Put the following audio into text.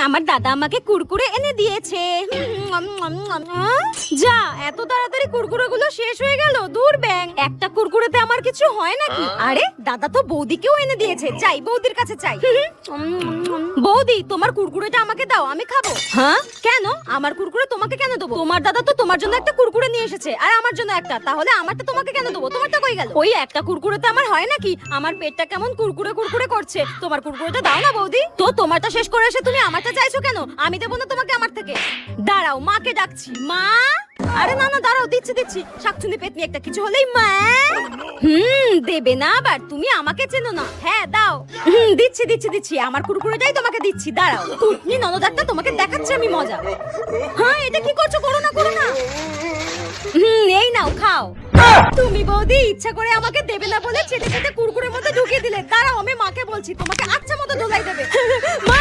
আমার দাদা আমাকে কুরকুরে এনে দিয়েছে। যা, এত তাড়াতাড়ি কুরকুরেগুলো শেষ হয়ে গেল। দূর ব্যাং, একটা কুরকুরেতে আমার কিছু হয় নাকি? আরে দাদা তো বৌদিকেও এনে দিয়েছে, চাই বৌদির কাছে চাই। বৌদি, তোমার কুরকুরেটা আমাকে দাও, আমি খাবো। হ্যাঁ কেন? আমার কুরকুরে তোমাকে কেন দেবো? তোমার দাদা তো তোমার জন্য একটা কুরকুরে নিয়ে এসেছে আর আমার জন্য একটা, তাহলে আমারটা তোমাকে কেন দেবো? তোমারটা কই গেল? ওই একটা কুরকুরেতে আমার হয় নাকি? আমার পেটটা কেমন কুরকুরে কুরকুরে করছে। তোমার কুরকুরেটা দাও না বৌদি। তো তোমারটা শেষ করে এসে তুমি আমারটা চাইছো কেন? আমি দেবো না তোমাকে আমার থেকে। দাঁড়াও, মাকে ডাকছি। মা! আরে না না, দাঁড়াও, দিচ্ছি দিচ্ছি। শাকচুন্নি পেতনি একটা কিছু হলেই মা। দেবে না আবার? তুমি আমাকে চেনো না। হ্যাঁ দাও। দিচ্ছি দিচ্ছি দিচ্ছি, আমার কুরকুরেটাই তোমাকে দিচ্ছি। দাঁড়াও, কুটনি ননদ একটা তোমাকে দেখাচ্ছি আমি মজা। হ্যাঁ, এটা কি করছো? করো না করো না। এই নাও, খাও। তুমি বৌদি ইচ্ছা করে আমাকে দেবে না বলে চেটে চেটে কুরকুরের মধ্যে ঢুকিয়ে দিলে। দাঁড়াও, আমি মাকে বলছি, তোমাকে আচ্ছা মতো ধোলাই দেবে। মা!